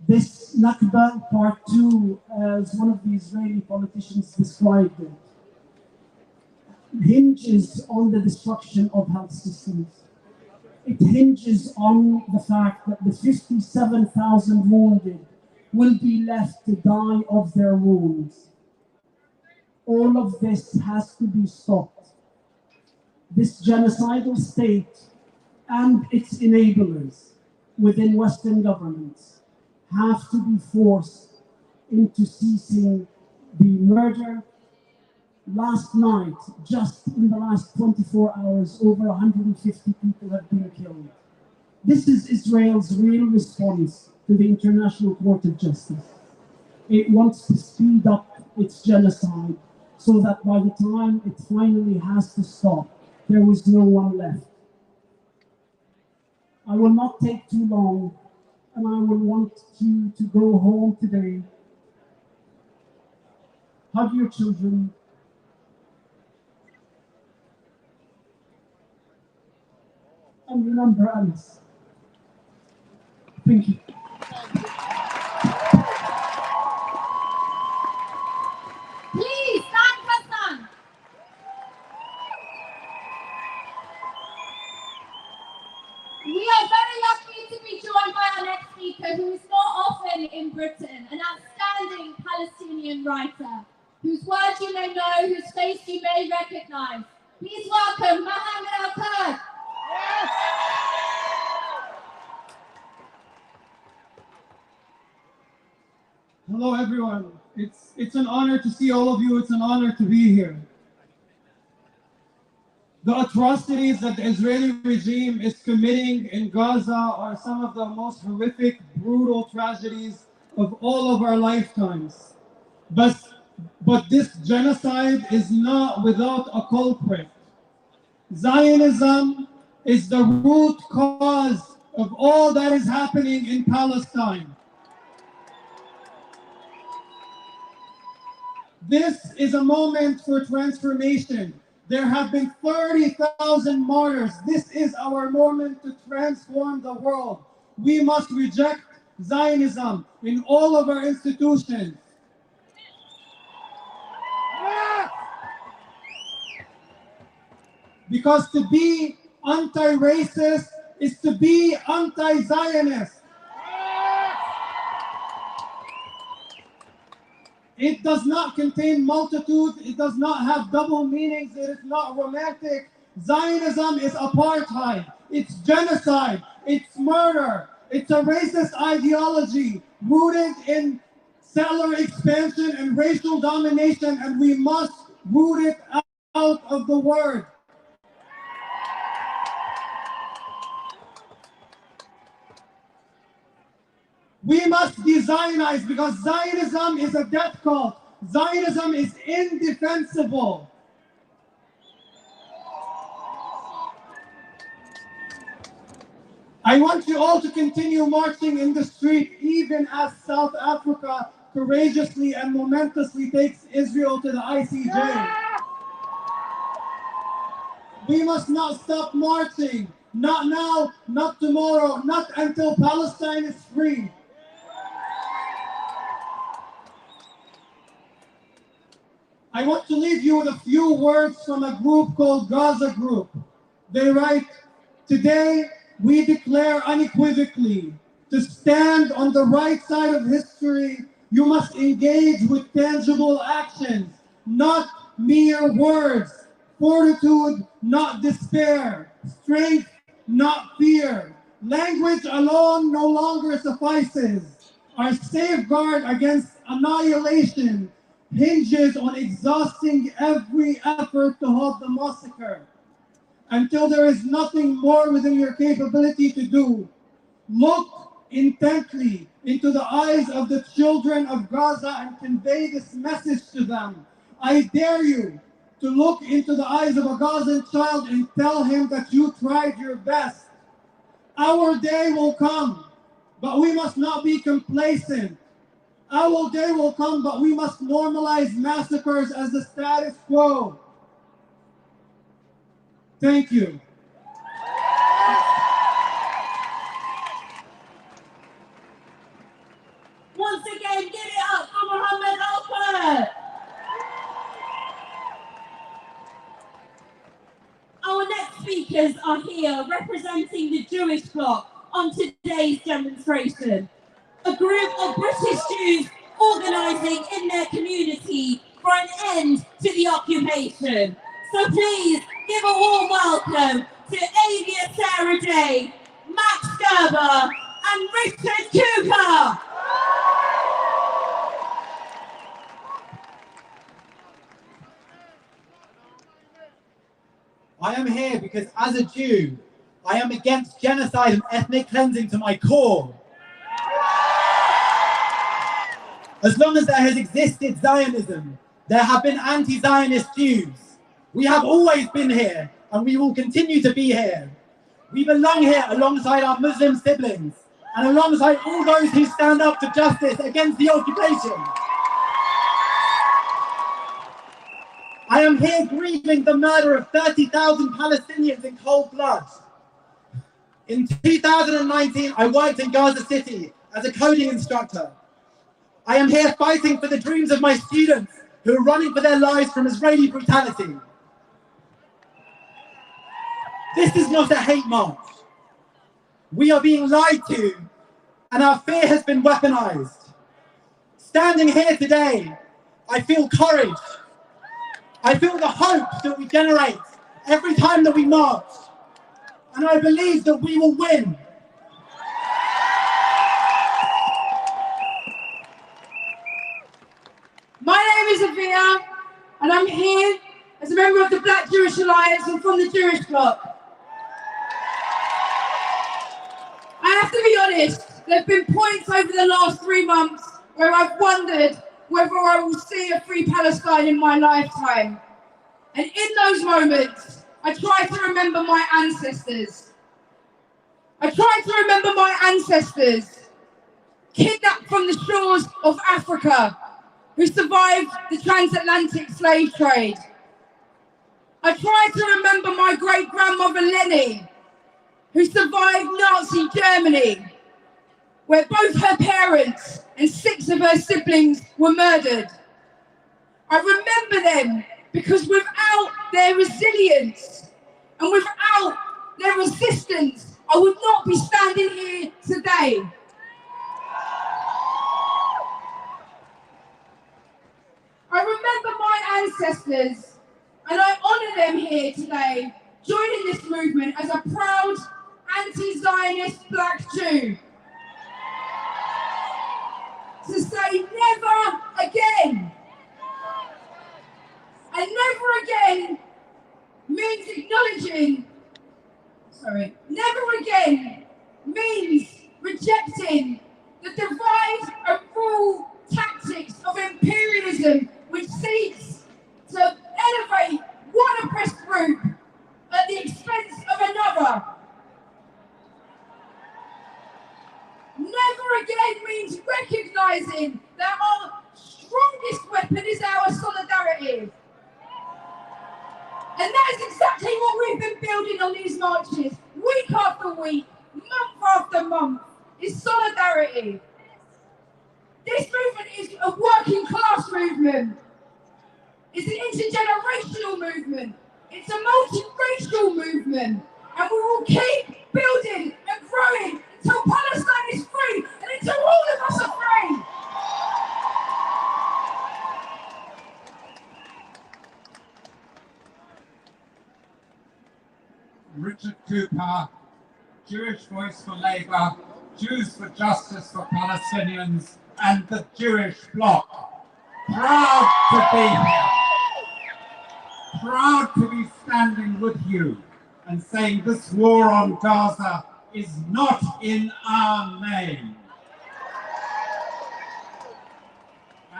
This Nakba Part 2, as one of the Israeli politicians described it, hinges on the destruction of health systems. It hinges on the fact that the 57,000 wounded will be left to die of their wounds. All of this has to be stopped. This genocidal state and its enablers within Western governments have to be forced into ceasing the murder. Last night, just in the last 24 hours, over 150 people have been killed. This is Israel's real response to the International Court of Justice. It wants to speed up its genocide so that by the time it finally has to stop, there is no one left. I will not take too long, and I will want you to go home today, hug your children, and remember Alice. Thank you. Please stand, Hassan. We are very lucky to be joined by our next speaker, who is not often in Britain, an outstanding Palestinian writer, whose words you may know, whose face you may recognize. Please welcome Mohammed Al-Kurd. Hello, everyone. It's an honor to see all of you. It's an honor to be here. The atrocities that the Israeli regime is committing in Gaza are some of the most horrific, brutal tragedies of all of our lifetimes. But this genocide is not without a culprit. Zionism is the root cause of all that is happening in Palestine. This is a moment for transformation. There have been 30,000 martyrs. This is our moment to transform the world. We must reject Zionism in all of our institutions. Because to be anti-racist is to be anti-Zionist. It does not contain multitudes. It does not have double meanings. It is not romantic. Zionism is apartheid. It's genocide. It's murder. It's a racist ideology rooted in settler expansion and racial domination, and we must root it out of the word. We must de-Zionize because Zionism is a death cult. Zionism is indefensible. I want you all to continue marching in the street even as South Africa courageously and momentously takes Israel to the ICJ. We must not stop marching. Not now, not tomorrow, not until Palestine is free. I want to leave you with a few words from a group called Gaza Group. They write, "Today we declare unequivocally to stand on the right side of history. You must engage with tangible actions, not mere words. Fortitude, not despair. Strength, not fear. Language alone no longer suffices. Our safeguard against annihilation hinges on exhausting every effort to halt the massacre. Until there is nothing more within your capability to do, look intently into the eyes of the children of Gaza and convey this message to them. I dare you to look into the eyes of a Gazan child and tell him that you tried your best. Our day will come, but we must not be complacent. Our day will come, but we must normalize massacres as the status quo." Thank you. Once again, give it up for Mohammed Alpert. Our next speakers are here representing the Jewish bloc on today's demonstration. A group of British Jews organising in their community for an end to the occupation. So please give a warm welcome to Avia Sarah Day, Max Gerber and Richard Kuka. I am here because as a Jew, I am against genocide and ethnic cleansing to my core. As long as there has existed Zionism, there have been anti-Zionist Jews. We have always been here, and we will continue to be here. We belong here alongside our Muslim siblings, and alongside all those who stand up for justice against the occupation. I am here grieving the murder of 30,000 Palestinians in cold blood. In 2019, I worked in Gaza City as a coding instructor. I am here fighting for the dreams of my students who are running for their lives from Israeli brutality. This is not a hate march. We are being lied to, and our fear has been weaponized. Standing here today, I feel courage. I feel the hope that we generate every time that we march, and I believe that we will win. My name is Avia, and I'm here as a member of the Black Jewish Alliance and from the Jewish bloc. I have to be honest, there have been points over the last 3 months where I've wondered whether I will see a free Palestine in my lifetime. And in those moments, I try to remember my ancestors. I try to remember my ancestors, kidnapped from the shores of Africa, who survived the transatlantic slave trade. I try to remember my great-grandmother Lenny, who survived Nazi Germany, where both her parents and 6 of her siblings were murdered. I remember them because without their resilience and without their resistance, I would not be standing here today. I remember my ancestors, and I honour them here today, joining this movement as a proud anti-Zionist Black Jew. To say never again. And never again means acknowledging, never again means rejecting the divide and rule tactics of imperialism which seeks to elevate one oppressed group at the expense of another. Never again means recognising that our strongest weapon is our solidarity. And that is exactly what we've been building on these marches, week after week, month after month, is solidarity. This movement is a working class movement. It's an intergenerational movement. It's a multiracial movement. And we will keep building and growing until Palestine is free and until all of us are free. Richard Kuka, Jewish Voice for Labour, Jews for Justice for Palestinians, and the Jewish bloc. Proud to be here. Proud to be standing with you and saying this war on Gaza is not in our name.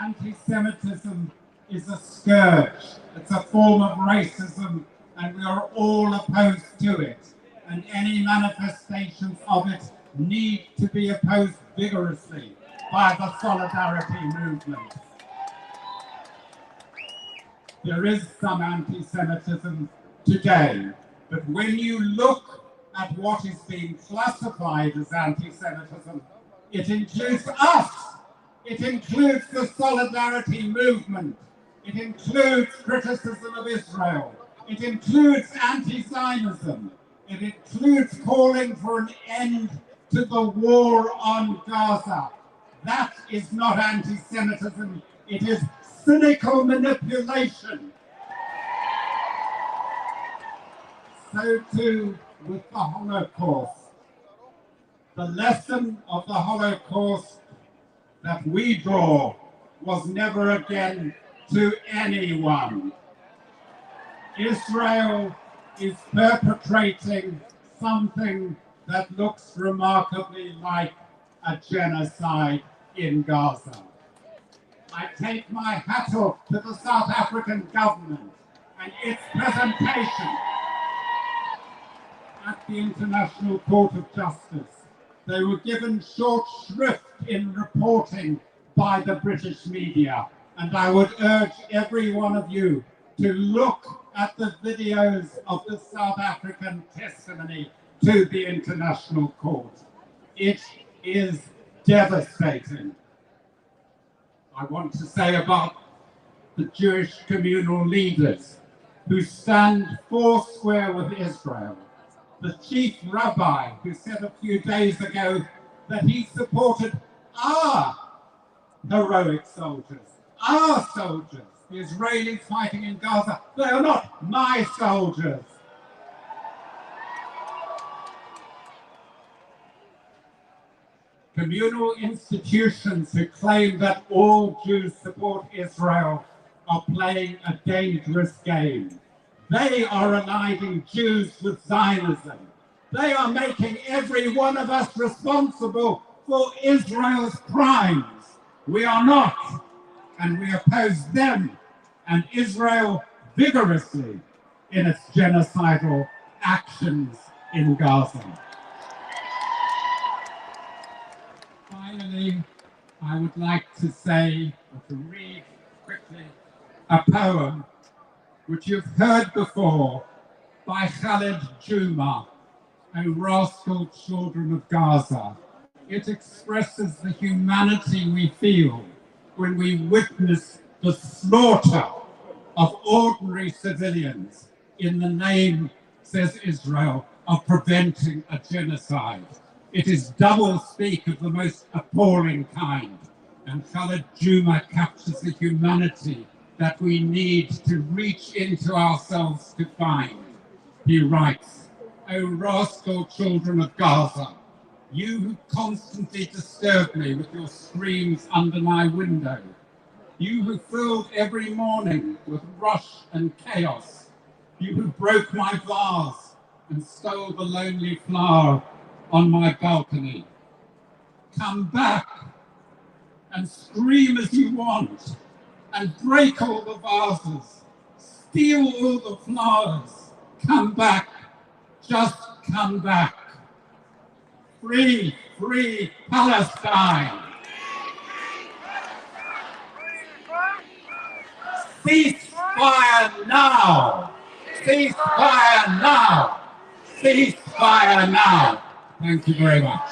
Anti-Semitism is a scourge. It's a form of racism, and we are all opposed to it. And any manifestations of it need to be opposed vigorously by the solidarity movement. There is some anti-Semitism today, but when you look at what is being classified as anti-Semitism, it includes us, It includes the solidarity movement. It includes criticism of Israel. It includes anti-Zionism. It includes calling for an end to the war on Gaza. That is not anti-Semitism. It is cynical manipulation. So too with the Holocaust. The lesson of the Holocaust that we draw was never again to anyone. Israel is perpetrating something that looks remarkably like a genocide in Gaza. I take my hat off to the South African government and its presentation at the International Court of Justice. They were given short shrift in reporting by the British media, and I would urge every one of you to look at the videos of the South African testimony to the International Court. It is devastating. I want to say about the Jewish communal leaders who stand foursquare with Israel. The chief rabbi who said a few days ago that he supported our heroic soldiers, our soldiers, the Israelis fighting in Gaza. They are not my soldiers. Communal institutions who claim that all Jews support Israel are playing a dangerous game. They are aligning Jews with Zionism. They are making every one of us responsible for Israel's crimes. We are not, and we oppose them and Israel vigorously in its genocidal actions in Gaza. Finally, I would like to say, or to read quickly, a poem which you've heard before by Khaled Juma, O Rascal Children of Gaza. It expresses the humanity we feel when we witness the slaughter of ordinary civilians in the name, says Israel, of preventing a genocide. It is double-speak of the most appalling kind, and Khaled Juma captures the humanity that we need to reach into ourselves to find. He writes, O rascal children of Gaza, you who constantly disturb me with your screams under my window, you who filled every morning with rush and chaos, you who broke my vase and stole the lonely flower on my balcony. Come back and scream as you want, and break all the vases, steal all the flowers. Come back, just come back. Free, free Palestine. Cease fire now. Cease fire now. Cease fire now. Thank you very much.